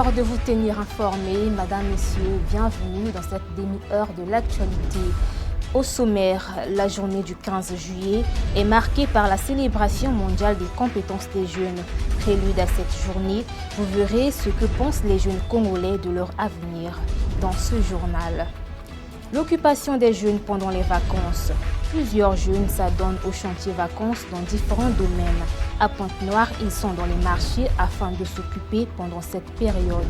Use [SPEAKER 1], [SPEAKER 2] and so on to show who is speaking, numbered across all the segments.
[SPEAKER 1] l'heure de vous tenir informés. Madame, Messieurs, bienvenue dans cette demi-heure de l'actualité. Au sommaire, la journée du 15 juillet est marquée par la célébration mondiale des compétences des jeunes. Prélude à cette journée, vous verrez ce que pensent les jeunes Congolais de leur avenir dans ce journal. L'occupation des jeunes pendant les vacances. Plusieurs jeunes s'adonnent aux chantiers vacances dans différents domaines. À Pointe-Noire, ils sont dans les marchés afin de s'occuper pendant cette période.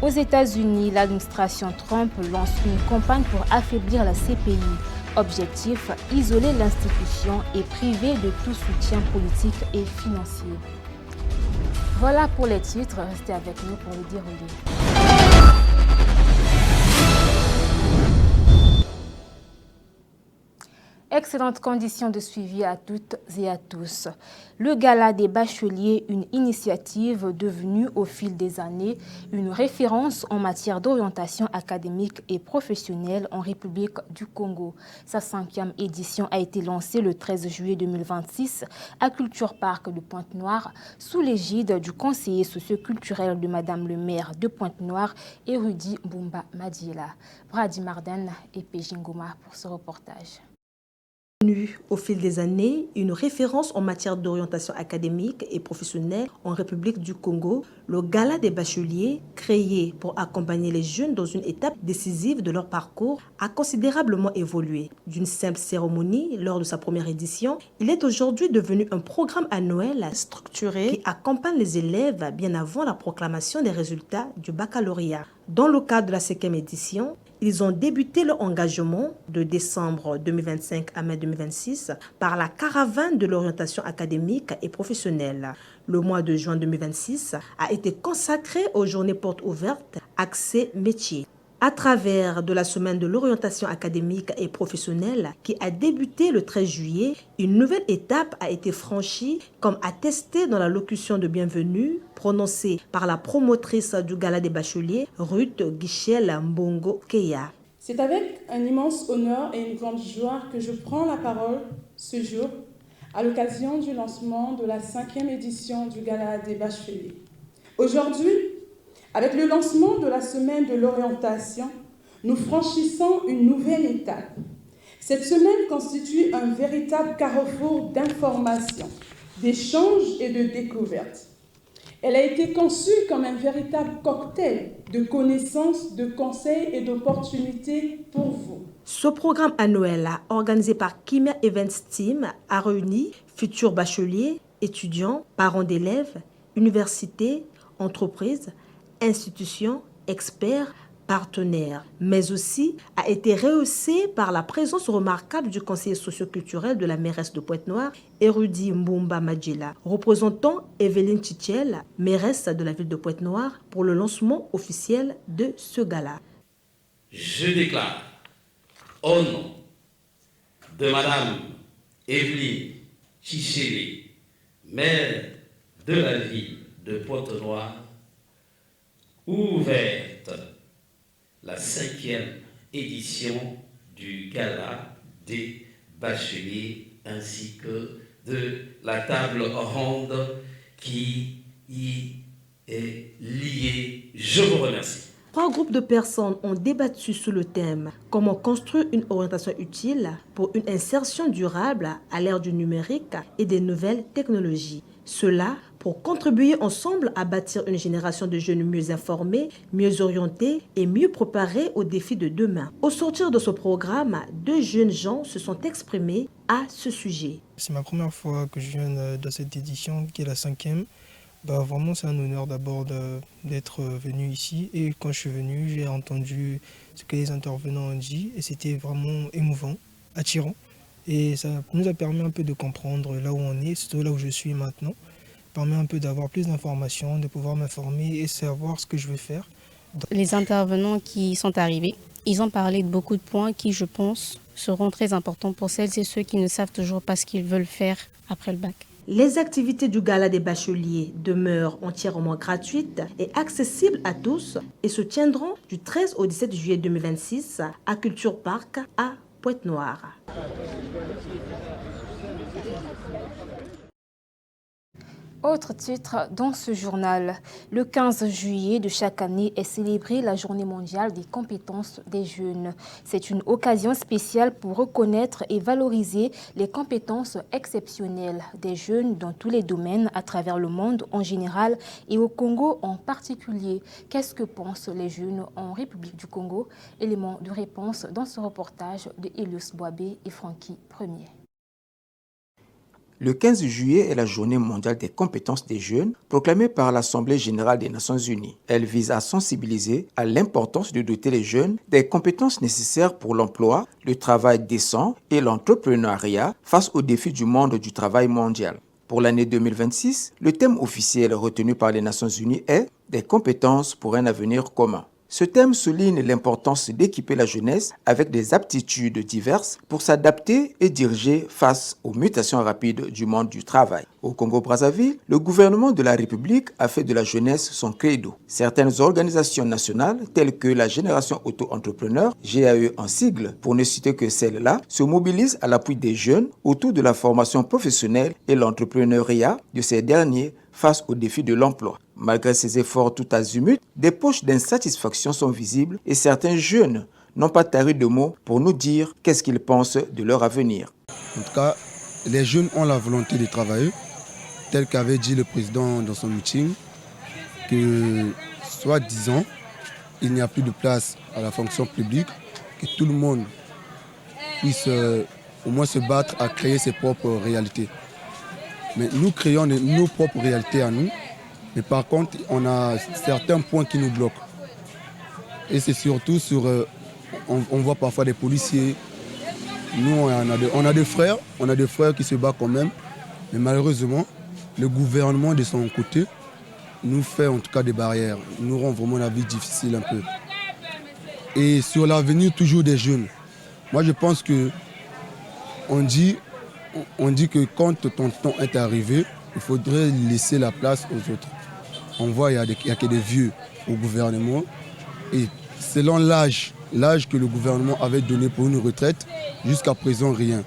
[SPEAKER 1] Aux États-Unis, l'administration Trump lance une campagne pour affaiblir la CPI. Objectif, isoler l'institution et priver de tout soutien politique et financier. Voilà pour les titres, restez avec nous pour le dérouler. Excellentes conditions de suivi à toutes et à tous. Le Gala des bacheliers, une initiative devenue au fil des années une référence en matière d'orientation académique et professionnelle en République du Congo. Sa 5e édition a été lancée le 13 juillet 2026 à Culture Park de Pointe-Noire sous l'égide du conseiller socioculturel de Madame le maire de Pointe-Noire, Érudit Mbumba Madiela. Brady Marden et Péjingoma pour ce reportage.
[SPEAKER 2] Au fil des années, une référence en matière d'orientation académique et professionnelle en République du Congo, le Gala des bacheliers, créé pour accompagner les jeunes dans une étape décisive de leur parcours, a considérablement évolué. D'une simple cérémonie lors de sa première édition, il est aujourd'hui devenu un programme annuel structuré qui accompagne les élèves bien avant la proclamation des résultats du baccalauréat. Dans le cadre de la 5e édition, ils ont débuté leur engagement de décembre 2025 à mai 2026 par la caravane de l'orientation académique et professionnelle. Le mois de juin 2026 a été consacré aux journées portes ouvertes accès métiers. À travers de la semaine de l'orientation académique et professionnelle qui a débuté le 13 juillet, une nouvelle étape a été franchie comme attesté dans la locution de bienvenue prononcée par la promotrice du Gala des bacheliers, Ruth Guichel Mbongo Keya.
[SPEAKER 3] C'est avec un immense honneur et une grande joie que je prends la parole ce jour à l'occasion du lancement de la 5e édition du Gala des bacheliers. Aujourd'hui, avec le lancement de la semaine de l'orientation, nous franchissons une nouvelle étape. Cette semaine constitue un véritable carrefour d'information, d'échanges et de découvertes. Elle a été conçue comme un véritable cocktail de connaissances, de conseils et d'opportunités pour vous.
[SPEAKER 2] Ce programme annuel, organisé par Kimia Events Team, a réuni futurs bacheliers, étudiants, parents d'élèves, universités, entreprises, institutions, experts, partenaires, mais aussi a été rehaussé par la présence remarquable du conseiller socioculturel de la mairesse de Pointe-Noire, Érudit Mbumba Madiela, représentant Evelyne Tchichel, mairesse de la ville de Pointe-Noire, pour le lancement officiel de ce gala.
[SPEAKER 4] Je déclare au nom de Madame Evelyne Tchichel, maire de la ville de Pointe-Noire, ouverte la 5e édition du Gala des bacheliers ainsi que de la table ronde qui y est liée. Je vous remercie.
[SPEAKER 2] 3 groupes de personnes ont débattu sur le thème « Comment construire une orientation utile pour une insertion durable à l'ère du numérique et des nouvelles technologies ». Cela pour contribuer ensemble à bâtir une génération de jeunes mieux informés, mieux orientés et mieux préparés aux défis de demain. Au sortir de ce programme, 2 jeunes gens se sont exprimés à ce sujet.
[SPEAKER 5] C'est ma première fois que je viens dans cette édition qui est la 5e. Vraiment, c'est un honneur d'abord d'être venu ici. Et quand je suis venu, j'ai entendu ce que les intervenants ont dit et c'était vraiment émouvant, attirant. Et ça nous a permis un peu de comprendre là où on est, surtout là où je suis maintenant. Ça permet un peu d'avoir plus d'informations, de pouvoir m'informer et savoir ce que je veux faire.
[SPEAKER 6] Les intervenants qui sont arrivés, ils ont parlé de beaucoup de points qui, je pense, seront très importants pour celles et ceux qui ne savent toujours pas ce qu'ils veulent faire après le bac.
[SPEAKER 2] Les activités du Gala des bacheliers demeurent entièrement gratuites et accessibles à tous et se tiendront du 13 au 17 juillet 2026 à Culture Park à Pointe-Noire.
[SPEAKER 1] Autre titre dans ce journal, le 15 juillet de chaque année est célébrée la Journée mondiale des compétences des jeunes. C'est une occasion spéciale pour reconnaître et valoriser les compétences exceptionnelles des jeunes dans tous les domaines à travers le monde en général et au Congo en particulier. Qu'est-ce que pensent les jeunes en République du Congo? Élément de réponse dans ce reportage de Elios Boabé et Francky Premier.
[SPEAKER 7] Le 15 juillet est la Journée mondiale des compétences des jeunes, proclamée par l'Assemblée générale des Nations unies. Elle vise à sensibiliser à l'importance de doter les jeunes des compétences nécessaires pour l'emploi, le travail décent et l'entrepreneuriat face aux défis du monde du travail mondial. Pour l'année 2026, le thème officiel retenu par les Nations unies est « Des compétences pour un avenir commun ». Ce thème souligne l'importance d'équiper la jeunesse avec des aptitudes diverses pour s'adapter et diriger face aux mutations rapides du monde du travail. Au Congo-Brazzaville, le gouvernement de la République a fait de la jeunesse son credo. Certaines organisations nationales, telles que la Génération Auto-Entrepreneur, GAE en sigle, pour ne citer que celle-là, se mobilisent à l'appui des jeunes autour de la formation professionnelle et l'entrepreneuriat de ces derniers face aux défis de l'emploi. Malgré ces efforts tout azimuts, des poches d'insatisfaction sont visibles et certains jeunes n'ont pas tari de mots pour nous dire qu'est-ce qu'ils pensent de leur avenir.
[SPEAKER 8] En tout cas, les jeunes ont la volonté de travailler, tel qu'avait dit le président dans son meeting, que soi-disant, il n'y a plus de place à la fonction publique, que tout le monde puisse au moins se battre à créer ses propres réalités. Mais nous créons nos propres réalités à nous, mais par contre, on a certains points qui nous bloquent. Et c'est surtout sur... on voit parfois des policiers. Nous, on a des frères qui se battent quand même. Mais malheureusement, le gouvernement de son côté nous fait en tout cas des barrières. Nous rend vraiment la vie difficile un peu. Et sur l'avenir toujours des jeunes, moi je pense que on dit que quand ton temps est arrivé, il faudrait laisser la place aux autres. On voit qu'il n'y a que des vieux au gouvernement. Et selon l'âge que le gouvernement avait donné pour une retraite, jusqu'à présent rien.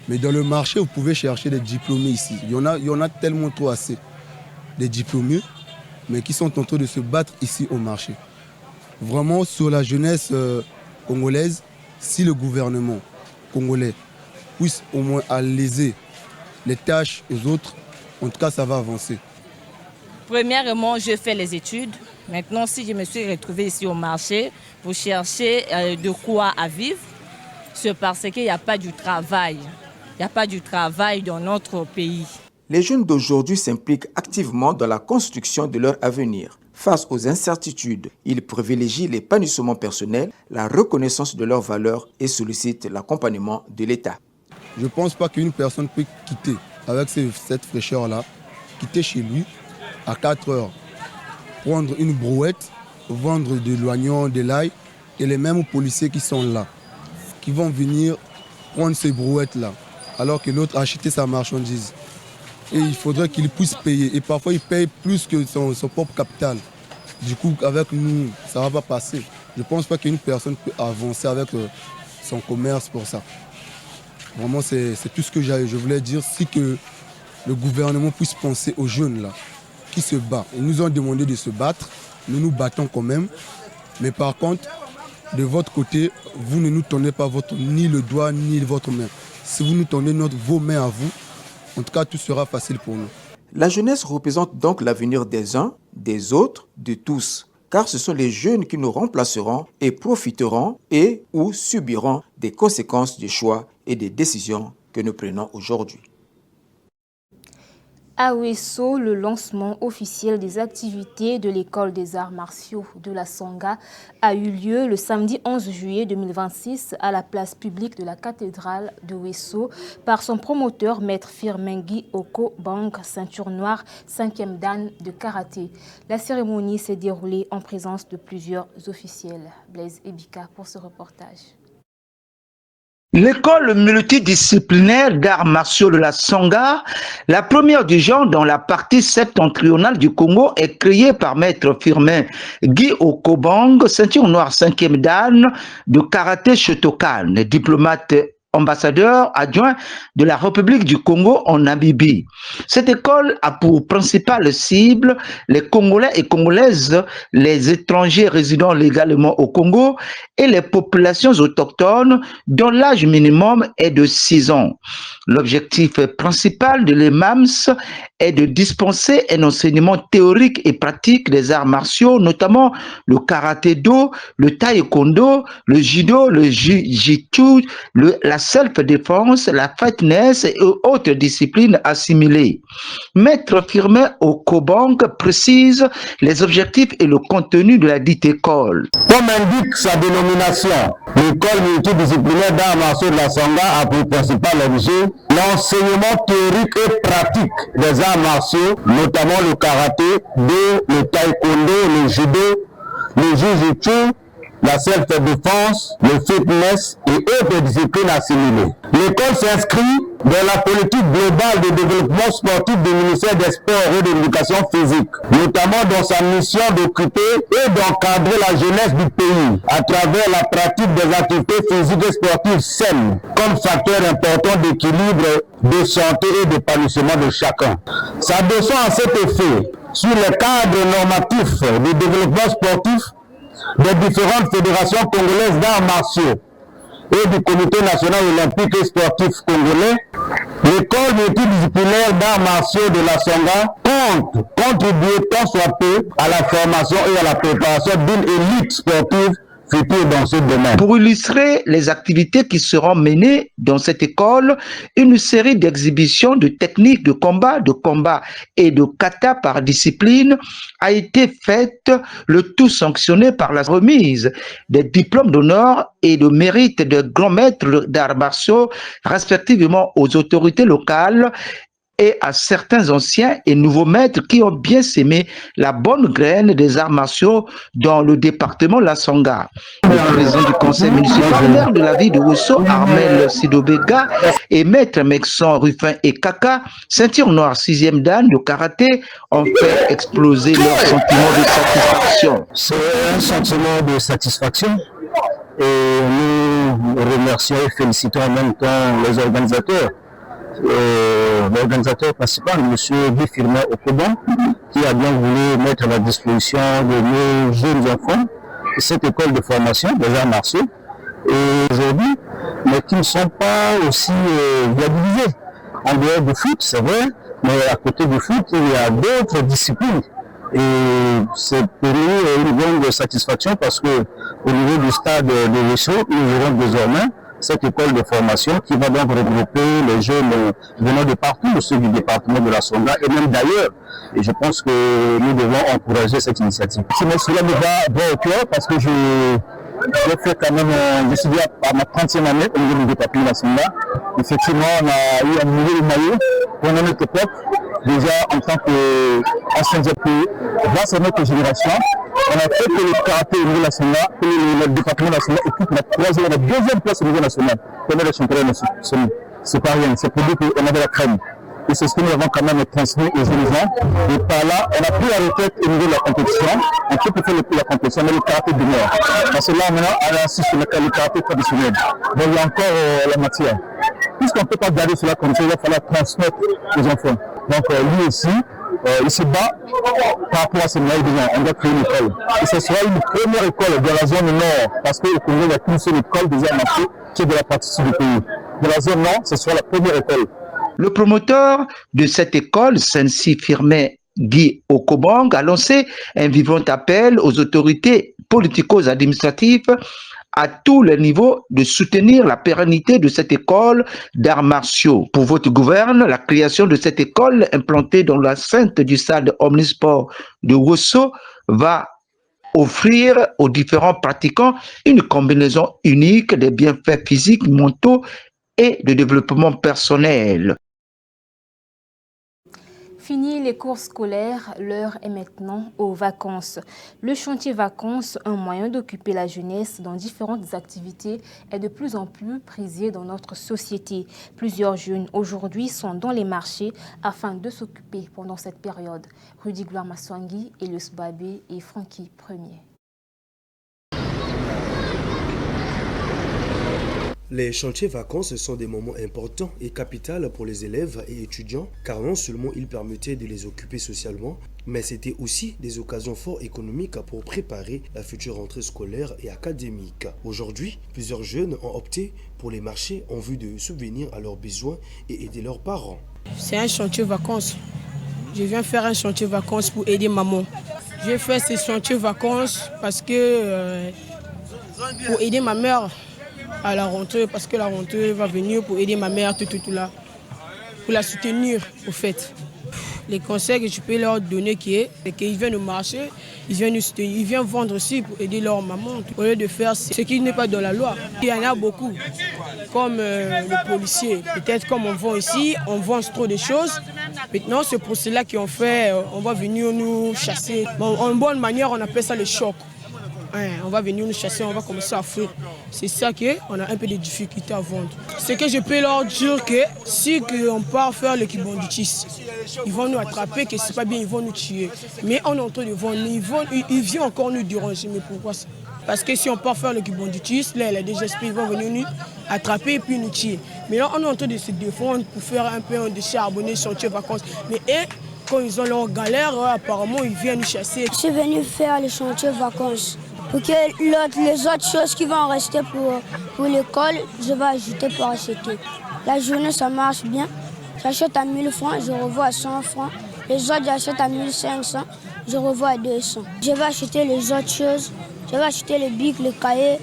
[SPEAKER 8] Mais dans le marché, vous pouvez chercher des diplômés ici. Il y en a tellement trop assez. Des diplômés, mais qui sont en train de se battre ici au marché. Vraiment, sur la jeunesse congolaise, si le gouvernement congolais puisse au moins alléger les tâches aux autres, en tout cas, ça va avancer.
[SPEAKER 9] Premièrement, je fais les études. Maintenant, si je me suis retrouvée ici au marché pour chercher de quoi à vivre, c'est parce qu'il n'y a pas du travail. Il n'y a pas du travail dans notre pays.
[SPEAKER 7] Les jeunes d'aujourd'hui s'impliquent activement dans la construction de leur avenir. Face aux incertitudes, ils privilégient l'épanouissement personnel, la reconnaissance de leurs valeurs et sollicitent l'accompagnement de l'État.
[SPEAKER 8] Je ne pense pas qu'une personne peut quitter avec cette fraîcheur-là, quitter chez lui à 4 heures, prendre une brouette, vendre de l'oignon, de l'ail, et les mêmes policiers qui sont là, qui vont venir prendre ces brouettes-là, alors que l'autre a acheté sa marchandise. Et il faudrait qu'il puisse payer. Et parfois, il paye plus que son propre capital. Du coup, avec nous, ça ne va pas passer. Je ne pense pas qu'une personne peut avancer avec son commerce pour ça. Vraiment, c'est tout ce que je voulais dire. Si que le gouvernement puisse penser aux jeunes là, qui se battent. Ils nous ont demandé de se battre. Nous nous battons quand même. Mais par contre, de votre côté, vous ne nous tendez pas ni le doigt, ni votre main. Si vous nous tendez vos mains à vous, en tout cas, tout sera facile pour nous.
[SPEAKER 7] La jeunesse représente donc l'avenir des uns, des autres, de tous. Car ce sont les jeunes qui nous remplaceront et profiteront et ou subiront des conséquences des choix et des décisions que nous prenons aujourd'hui.
[SPEAKER 1] À Ouesso, le lancement officiel des activités de l'école des arts martiaux de la Sangha a eu lieu le samedi 11 juillet 2026 à la place publique de la cathédrale de Ouesso par son promoteur maître Firmengi Oko Bang, ceinture noire 5e dan de karaté. La cérémonie s'est déroulée en présence de plusieurs officiels. Blaise Ebika pour ce reportage.
[SPEAKER 10] L'école multidisciplinaire d'arts martiaux de la Sangha, la première du genre dans la partie septentrionale du Congo, est créée par maître Firmin Guy Okobang, ceinture noire 5e dan de karaté Shotokan, diplomate ambassadeur adjoint de la République du Congo en Namibie. Cette école a pour principale cible les Congolais et Congolaises, les étrangers résidant légalement au Congo et les populations autochtones dont l'âge minimum est de 6 ans. L'objectif principal de l'EMAMS est de dispenser un enseignement théorique et pratique des arts martiaux, notamment le karaté-do, le taekwondo, le judo, le jiu-jitsu, la self-défense, la fitness et autres disciplines assimilées. Maître Firmin Okobong précise les objectifs et le contenu de la dite école.
[SPEAKER 11] Comme indique sa dénomination, l'école multidisciplinaire d'arts martiaux de la Songa a pour principal objet l'enseignement théorique et pratique des arts martiaux, notamment le karaté, le taekwondo, le judo, le jiu-jitsu, la self-défense, le fitness et autres disciplines assimilées. L'école s'inscrit dans la politique globale de développement sportif du ministère des Sports et de l'Éducation physique, notamment dans sa mission d'occuper et d'encadrer la jeunesse du pays à travers la pratique des activités physiques et sportives saines comme facteur important d'équilibre, de santé et d'épanouissement de chacun. S'adossant à cet effet sur le cadre normatif du développement sportif des différentes fédérations congolaises d'arts martiaux et du Comité national olympique et sportif congolais, l'école multidisciplinaire d'arts martiaux de la Songa compte contribuer tant soit peu à la formation et à la préparation d'une élite sportive future dans ce domaine.
[SPEAKER 10] Pour illustrer les activités qui seront menées dans cette école, une série d'exhibitions de techniques de combat et de kata par discipline a été faite, le tout sanctionné par la remise des diplômes d'honneur et de mérite de grands maîtres d'arts martiaux, respectivement aux autorités locales et à certains anciens et nouveaux maîtres qui ont bien sémé la bonne graine des arts martiaux dans le département La Songa. Le président du conseil municipal, maire de la ville de Wosso, Armel Sidobega, et maître Mexon Ruffin et Kaka, ceinture noire 6e dan de karaté, ont fait exploser leur sentiment de satisfaction.
[SPEAKER 11] C'est un sentiment de satisfaction et nous remercions et félicitons en même temps les organisateurs. L'organisateur principal, M. Guy Firmin Okobong, qui a bien voulu mettre à la disposition de nos jeunes enfants cette école de formation des arts martiaux, et aujourd'hui, mais qui ne sont pas aussi viabilisés. En dehors du foot, c'est vrai, mais à côté du foot, il y a d'autres disciplines. Et c'est pour nous une grande satisfaction parce que au niveau du stade de Wosso, nous aurons désormais cette école de formation qui va donc regrouper les jeunes venant de partout, ceux du département de la Songa et même d'ailleurs. Et je pense que nous devons encourager cette initiative. Cela me va au cœur parce que j'ai fait quand même, je suis à ma 30e année au niveau du département de la Songa. Effectivement, on a eu un nouveau maillot pour notre époque, déjà en tant qu'ancien pays. Grâce à notre génération, on a fait que le karaté au niveau national, que le département national occupe la deuxième place au niveau national. On est les championnats nationaux. C'est pas rien, c'est pour dire qu'on avait la crème. Et c'est ce que nous avons quand même transmis aux jeunes gens. Et par là, on a pris la retraite au niveau de la compétition. On peut faire la compétition, mais le karaté demeure. Parce que là, maintenant, on insiste sur le karaté traditionnel. Donc il y a encore la matière. Puisqu'on ne peut pas garder cela comme ça, il va falloir transmettre aux enfants. Donc lui aussi, il se bat par rapport à ces moyens de gens. On doit créer une école. Et ce sera une première école dans la zone nord, parce qu'au Congo, il n'y a qu'une seule école des arts martiaux qui est de la partie sud du pays. Dans la zone nord, ce sera la première école.
[SPEAKER 10] Le promoteur de cette école, Sensi Firmin Guy Okobong, a lancé un vivant appel aux autorités politico-administratives à tous les niveaux de soutenir la pérennité de cette école d'arts martiaux. Pour votre gouverne, la création de cette école implantée dans l'enceinte du stade Omnisport de Wosso va offrir aux différents pratiquants une combinaison unique des bienfaits physiques, mentaux et de développement personnel.
[SPEAKER 1] Fini les cours scolaires, l'heure est maintenant aux vacances. Le chantier vacances, un moyen d'occuper la jeunesse dans différentes activités, est de plus en plus prisé dans notre société. Plusieurs jeunes aujourd'hui sont dans les marchés afin de s'occuper pendant cette période. Rudy Gloire Maswangi, Elios Babé et Francky Premier.
[SPEAKER 12] Les chantiers vacances sont des moments importants et capitaux pour les élèves et étudiants, car non seulement ils permettaient de les occuper socialement, mais c'était aussi des occasions fort économiques pour préparer la future rentrée scolaire et académique. Aujourd'hui, plusieurs jeunes ont opté pour les marchés en vue de subvenir à leurs besoins et aider leurs parents.
[SPEAKER 13] C'est un chantier vacances. Je viens faire un chantier vacances pour aider maman. J'ai fait ce chantier vacances parce que pour aider ma mère à la rentrée, parce que la rentrée va venir pour aider ma mère, tout là, pour la soutenir au fait. Les conseils que je peux leur donner, c'est qu'ils viennent au marché, ils viennent vendre aussi pour aider leur maman, au lieu de faire ce qui n'est pas dans la loi. Il y en a beaucoup, comme les policiers. Peut-être comme on vend ici, on vend trop de choses. Maintenant, c'est pour cela qu'on fait, on va venir nous chasser. Bon, en bonne manière, on appelle ça le choc. On va venir nous chasser, on va commencer à fuir. C'est ça qu'on a un peu de difficulté à vendre. Ce que je peux leur dire, que si on part faire le kibanditis, ils vont nous attraper, que c'est pas bien, ils vont nous tuer. Mais on est en train de vendre, ils viennent encore nous déranger. Mais pourquoi ça? Parce que si on part faire le kibanditis, là, les DGSP, ils vont venir nous attraper et puis nous tuer. Mais là, on est en train de se défendre pour faire un peu de charbonner, chantier vacances. Mais quand ils ont leur galère, apparemment, ils viennent nous chasser.
[SPEAKER 14] Je suis venu faire les chantiers vacances. Pour que les autres choses qui vont rester pour l'école, je vais ajouter pour acheter. La journée, ça marche bien. J'achète à 1000 francs, je revois à 100 francs. Les autres, j'achète à 1500, je revois à 200. Je vais acheter les autres choses. Je vais acheter les bics, les cahiers.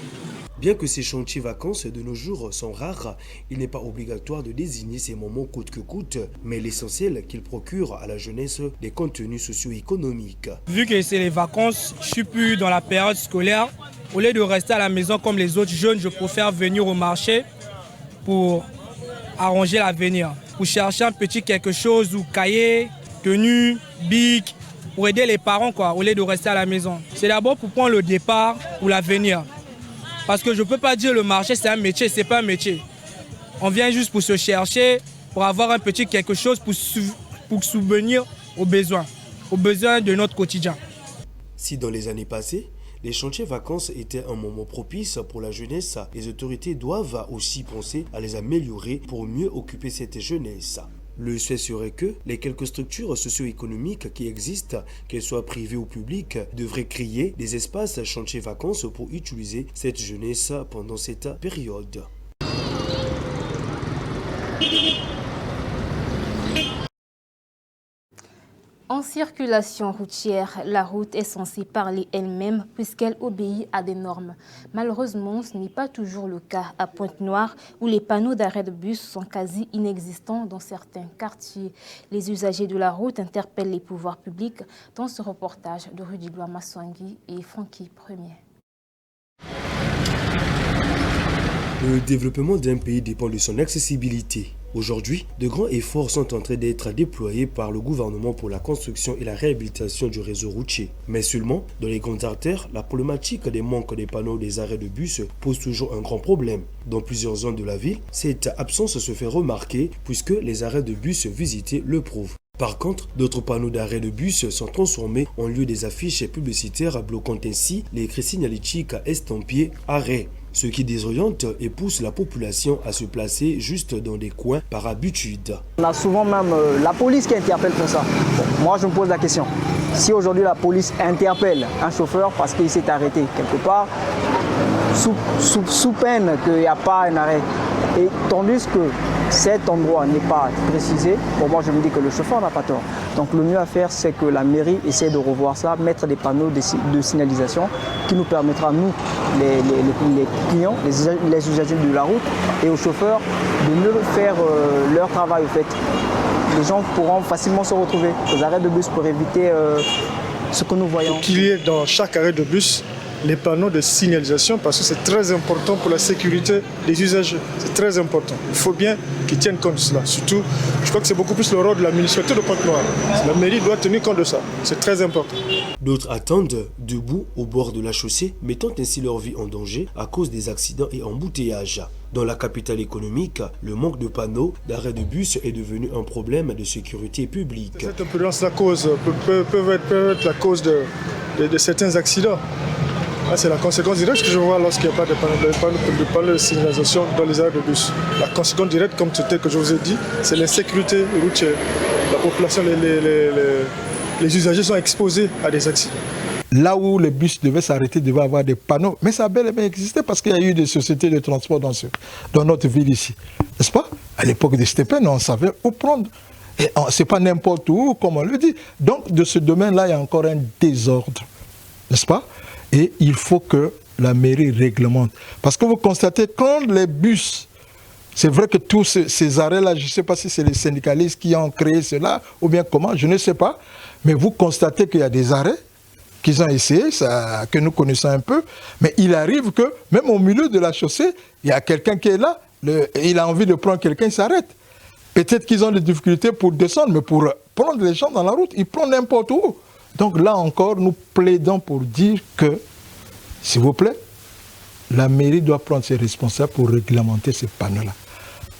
[SPEAKER 12] Bien que ces chantiers vacances de nos jours sont rares, il n'est pas obligatoire de désigner ces moments coûte que coûte, mais l'essentiel qu'ils procurent à la jeunesse des contenus socio-économiques.
[SPEAKER 15] Vu que c'est les vacances, je suis plus dans la période scolaire. Au lieu de rester à la maison comme les autres jeunes, je préfère venir au marché pour arranger l'avenir, pour chercher un petit quelque chose, ou cahier, tenue, bic, pour aider les parents au lieu de rester à la maison. C'est d'abord pour prendre le départ ou l'avenir. Parce que je ne peux pas dire le marché c'est un métier, c'est pas un métier. On vient juste pour se chercher, pour avoir un petit quelque chose pour subvenir aux besoins de notre quotidien.
[SPEAKER 12] Si dans les années passées, les chantiers vacances étaient un moment propice pour la jeunesse, les autorités doivent aussi penser à les améliorer pour mieux occuper cette jeunesse. Le souhait serait que les quelques structures socio-économiques qui existent, qu'elles soient privées ou publiques, devraient créer des espaces chantiers vacances pour utiliser cette jeunesse pendant cette période.
[SPEAKER 1] En circulation routière, la route est censée parler elle-même puisqu'elle obéit à des normes. Malheureusement, ce n'est pas toujours le cas à Pointe-Noire où les panneaux d'arrêt de bus sont quasi inexistants dans certains quartiers. Les usagers de la route interpellent les pouvoirs publics dans ce reportage de Rudy Maswangi et Francky Premier.
[SPEAKER 12] Le développement d'un pays dépend de son accessibilité. Aujourd'hui, de grands efforts sont en train d'être déployés par le gouvernement pour la construction et la réhabilitation du réseau routier. Mais seulement, dans les grandes artères, la problématique des manques des panneaux des arrêts de bus pose toujours un grand problème. Dans plusieurs zones de la ville, cette absence se fait remarquer puisque les arrêts de bus visités le prouvent. Par contre, d'autres panneaux d'arrêt de bus sont transformés en lieu des affiches publicitaires bloquant ainsi les écrits signalétiques estampillés arrêt, ce qui désoriente et pousse la population à se placer juste dans des coins par habitude.
[SPEAKER 16] On a souvent même la police qui interpelle pour ça. Bon, moi je me pose la question, si aujourd'hui la police interpelle un chauffeur parce qu'il s'est arrêté quelque part, sous peine qu'il n'y a pas un arrêt, et tandis que cet endroit n'est pas précisé, pour moi je me dis que le chauffeur n'a pas tort. Donc le mieux à faire, c'est que la mairie essaie de revoir ça, mettre des panneaux de signalisation qui nous permettra, nous, les clients, les usagers de la route et aux chauffeurs de mieux faire leur travail. En fait. Les gens pourront facilement se retrouver aux arrêts de bus pour éviter ce que nous voyons.
[SPEAKER 17] Qu'il y ait dans chaque arrêt de bus les panneaux de signalisation parce que c'est très important pour la sécurité des usagers. C'est très important. Il faut bien qu'ils tiennent compte de cela. Surtout, je crois que c'est beaucoup plus le rôle de la municipalité de Pointe-Noire. La mairie doit tenir compte de ça. C'est très important.
[SPEAKER 12] D'autres attendent debout au bord de la chaussée, mettant ainsi leur vie en danger à cause des accidents et embouteillages. Dans la capitale économique, le manque de panneaux d'arrêt de bus est devenu un problème de sécurité publique.
[SPEAKER 17] Cette imprudence peut être la cause de certains accidents. C'est la conséquence directe que je vois lorsqu'il n'y a pas de panneaux de signalisation dans les arrêts de bus. La conséquence directe, comme c'était que je vous ai dit, c'est l'insécurité routière. La population, les usagers sont exposés à des accidents.
[SPEAKER 18] Là où les bus devaient s'arrêter, devait avoir des panneaux. Mais ça a bel et bien existé parce qu'il y a eu des sociétés de transport dans notre ville ici. N'est-ce pas? À l'époque de Stéphane, on savait où prendre. Et ce n'est pas n'importe où, comme on le dit. Donc, de ce domaine-là, il y a encore un désordre. N'est-ce pas? Et il faut que la mairie réglemente. Parce que vous constatez, quand les bus, c'est vrai que tous ces arrêts-là, je ne sais pas si c'est les syndicalistes qui ont créé cela, ou bien comment, je ne sais pas. Mais vous constatez qu'il y a des arrêts qu'ils ont essayé, ça, que nous connaissons un peu, mais il arrive que, même au milieu de la chaussée, il y a quelqu'un qui est là, il a envie de prendre quelqu'un, il s'arrête. Peut-être qu'ils ont des difficultés pour descendre, mais pour prendre les gens dans la route, ils prennent n'importe où. Donc là encore, nous plaidons pour dire que, s'il vous plaît, la mairie doit prendre ses responsables pour réglementer ces panneaux-là.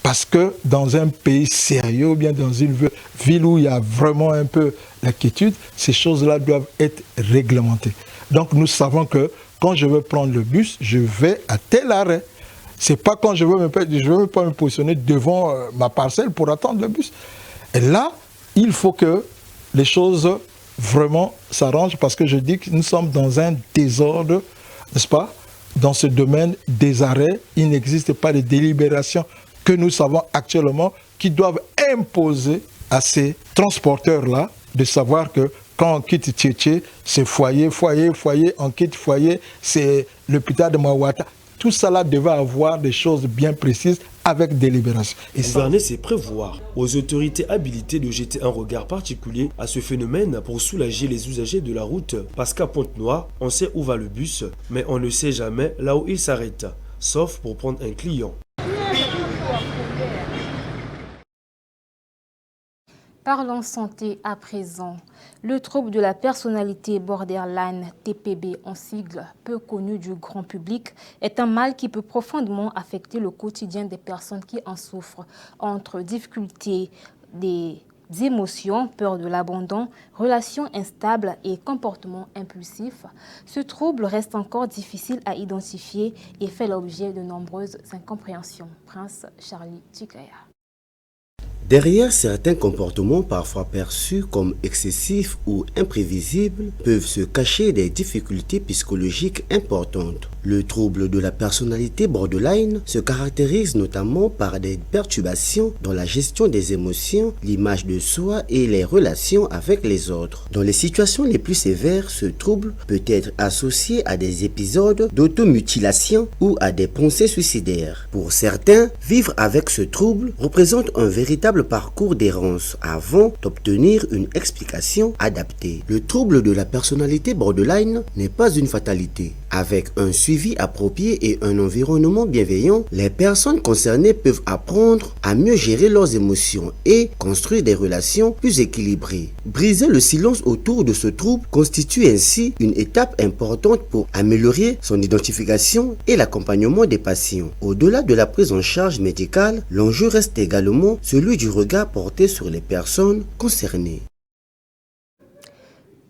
[SPEAKER 18] Parce que dans un pays sérieux, ou bien dans une ville où il y a vraiment un peu d'inquiétude, ces choses-là doivent être réglementées. Donc nous savons que quand je veux prendre le bus, je vais à tel arrêt. Ce n'est pas quand je veux pas me positionner devant ma parcelle pour attendre le bus. Et là, il faut que les choses vraiment s'arrangent parce que je dis que nous sommes dans un désordre, n'est-ce pas? Dans ce domaine des arrêts, il n'existe pas de délibération que nous savons actuellement qui doivent imposer à ces transporteurs-là de savoir que quand on quitte Tchétché, c'est foyer, on quitte foyer, c'est l'hôpital de Mawata. Tout cela devait avoir des choses bien précises avec délibération.
[SPEAKER 12] Et gouverner, c'est prévoir aux autorités habilitées de jeter un regard particulier à ce phénomène pour soulager les usagers de la route. Parce qu'à Pointe-Noire, on sait où va le bus, mais on ne sait jamais là où il s'arrête, sauf pour prendre un client.
[SPEAKER 1] Parlons santé à présent. Le trouble de la personnalité borderline, TPB en sigle, peu connu du grand public, est un mal qui peut profondément affecter le quotidien des personnes qui en souffrent. Entre difficultés des émotions, peur de l'abandon, relations instables et comportements impulsifs, ce trouble reste encore difficile à identifier et fait l'objet de nombreuses incompréhensions. Prince Charlie Tikaya.
[SPEAKER 19] Derrière certains comportements parfois perçus comme excessifs ou imprévisibles, peuvent se cacher des difficultés psychologiques importantes. Le trouble de la personnalité borderline se caractérise notamment par des perturbations dans la gestion des émotions, l'image de soi et les relations avec les autres. Dans les situations les plus sévères, ce trouble peut être associé à des épisodes d'automutilation ou à des pensées suicidaires. Pour certains, vivre avec ce trouble représente un véritable parcours d'errance avant d'obtenir une explication adaptée. Le trouble de la personnalité borderline n'est pas une fatalité. Avec un suivi approprié et un environnement bienveillant, les personnes concernées peuvent apprendre à mieux gérer leurs émotions et construire des relations plus équilibrées. Briser le silence autour de ce trouble constitue ainsi une étape importante pour améliorer son identification et l'accompagnement des patients. Au-delà de la prise en charge médicale, l'enjeu reste également celui du regard porté sur les personnes concernées.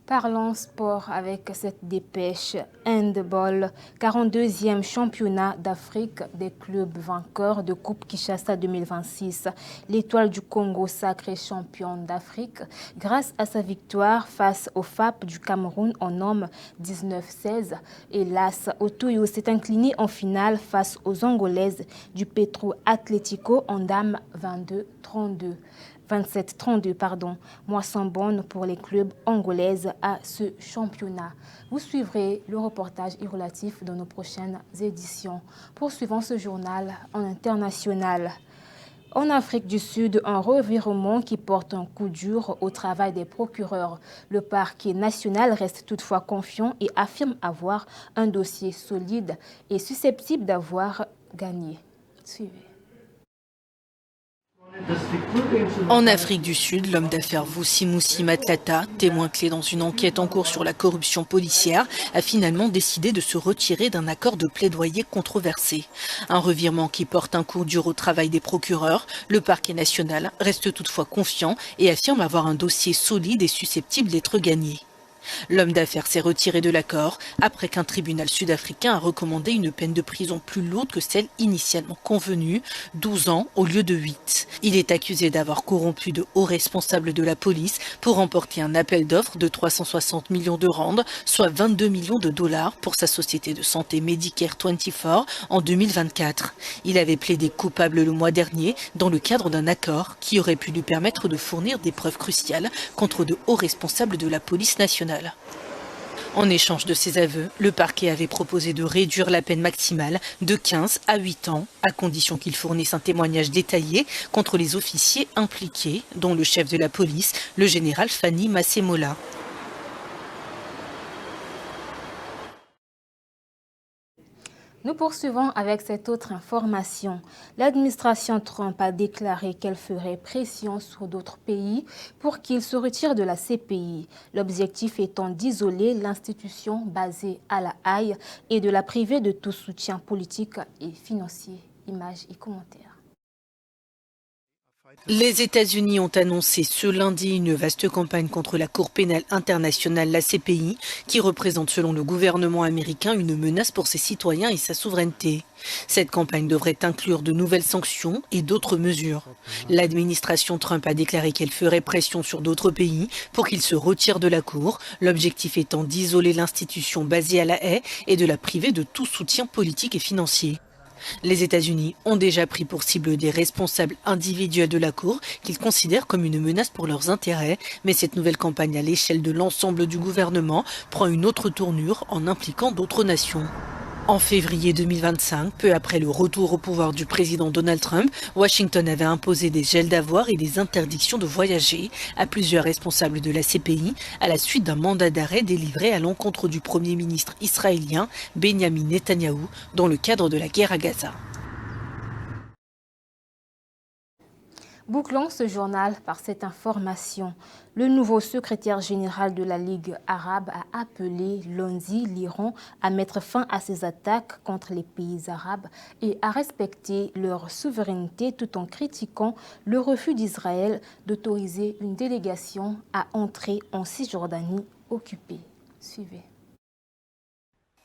[SPEAKER 1] Parlons sport avec cette dépêche. Handball, 42e championnat d'Afrique des clubs vainqueurs de Coupe Kinshasa 2026. L'Étoile du Congo sacrée championne d'Afrique grâce à sa victoire face au FAP du Cameroun en homme 19-16. Hélas, Otoyo s'est incliné en finale face aux Angolaises du Petro Atlético en dames 27-32, moisson bonne pour les clubs angolaises à ce championnat. Vous suivrez le reportage relatif dans nos prochaines éditions. Poursuivons ce journal en international. En Afrique du Sud, un revirement qui porte un coup dur au travail des procureurs. Le parquet national reste toutefois confiant et affirme avoir un dossier solide et susceptible d'avoir gagné. Suivez.
[SPEAKER 20] En Afrique du Sud, l'homme d'affaires Vussi Moussi Matlata, témoin clé dans une enquête en cours sur la corruption policière, a finalement décidé de se retirer d'un accord de plaidoyer controversé. Un revirement qui porte un coup dur au travail des procureurs. Le parquet national reste toutefois confiant et affirme avoir un dossier solide et susceptible d'être gagné. L'homme d'affaires s'est retiré de l'accord après qu'un tribunal sud-africain a recommandé une peine de prison plus lourde que celle initialement convenue, 12 ans au lieu de 8. Il est accusé d'avoir corrompu de hauts responsables de la police pour remporter un appel d'offres de 360 millions de rands, soit 22 millions de dollars pour sa société de santé Medicare 24 en 2024. Il avait plaidé coupable le mois dernier dans le cadre d'un accord qui aurait pu lui permettre de fournir des preuves cruciales contre de hauts responsables de la police nationale. En échange de ses aveux, le parquet avait proposé de réduire la peine maximale de 15 à 8 ans, à condition qu'il fournisse un témoignage détaillé contre les officiers impliqués, dont le chef de la police, le général Fanny Masemola.
[SPEAKER 1] Nous poursuivons avec cette autre information. L'administration Trump a déclaré qu'elle ferait pression sur d'autres pays pour qu'ils se retirent de la CPI. L'objectif étant d'isoler l'institution basée à La Haye et de la priver de tout soutien politique et financier. Images et commentaires.
[SPEAKER 20] Les États-Unis ont annoncé ce lundi une vaste campagne contre la Cour pénale internationale, la CPI, qui représente selon le gouvernement américain une menace pour ses citoyens et sa souveraineté. Cette campagne devrait inclure de nouvelles sanctions et d'autres mesures. L'administration Trump a déclaré qu'elle ferait pression sur d'autres pays pour qu'ils se retirent de la Cour, l'objectif étant d'isoler l'institution basée à La Haye et de la priver de tout soutien politique et financier. Les États-Unis ont déjà pris pour cible des responsables individuels de la Cour qu'ils considèrent comme une menace pour leurs intérêts, mais cette nouvelle campagne à l'échelle de l'ensemble du gouvernement prend une autre tournure en impliquant d'autres nations. En février 2025, peu après le retour au pouvoir du président Donald Trump, Washington avait imposé des gels d'avoirs et des interdictions de voyager à plusieurs responsables de la CPI à la suite d'un mandat d'arrêt délivré à l'encontre du premier ministre israélien Benjamin Netanyahou dans le cadre de la guerre à Gaza.
[SPEAKER 1] Bouclons ce journal par cette information. Le nouveau secrétaire général de la Ligue arabe a appelé lundi l'Iran à mettre fin à ses attaques contre les pays arabes et à respecter leur souveraineté tout en critiquant le refus d'Israël d'autoriser une délégation à entrer en Cisjordanie occupée. Suivez.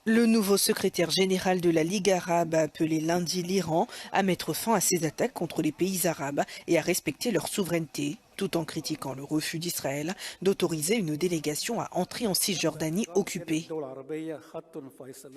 [SPEAKER 20] Le nouveau secrétaire général de la Ligue arabe a appelé lundi l'Iran à mettre fin à ses attaques contre les pays arabes et à respecter leur souveraineté, tout en critiquant le refus d'Israël d'autoriser une délégation à entrer en Cisjordanie occupée.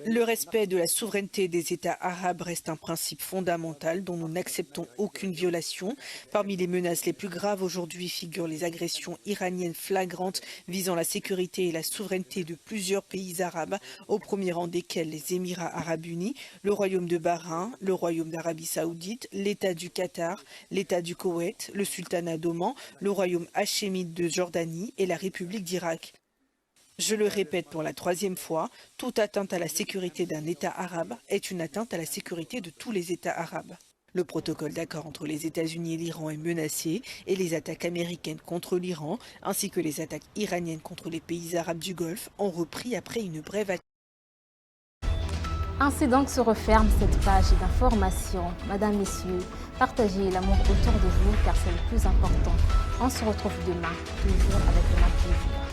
[SPEAKER 20] Le respect de la souveraineté des États arabes reste un principe fondamental dont nous n'acceptons aucune violation. Parmi les menaces les plus graves aujourd'hui figurent les agressions iraniennes flagrantes visant la sécurité et la souveraineté de plusieurs pays arabes, au premier rang desquels les Émirats arabes unis, le Royaume de Bahreïn, le Royaume d'Arabie saoudite, l'État du Qatar, l'État du Koweït, le Sultanat d'Oman, le Royaume hachémite de Jordanie et la République d'Irak. Je le répète pour la troisième fois, toute atteinte à la sécurité d'un État arabe est une atteinte à la sécurité de tous les États arabes. Le protocole d'accord entre les États-Unis et l'Iran est menacé et les attaques américaines contre l'Iran ainsi que les attaques iraniennes contre les pays arabes du Golfe ont repris après une brève attaque.
[SPEAKER 1] Ainsi donc se referme cette page d'information. Madame, Messieurs, partagez l'amour autour de vous car c'est le plus important. On se retrouve demain, toujours avec le même plaisir.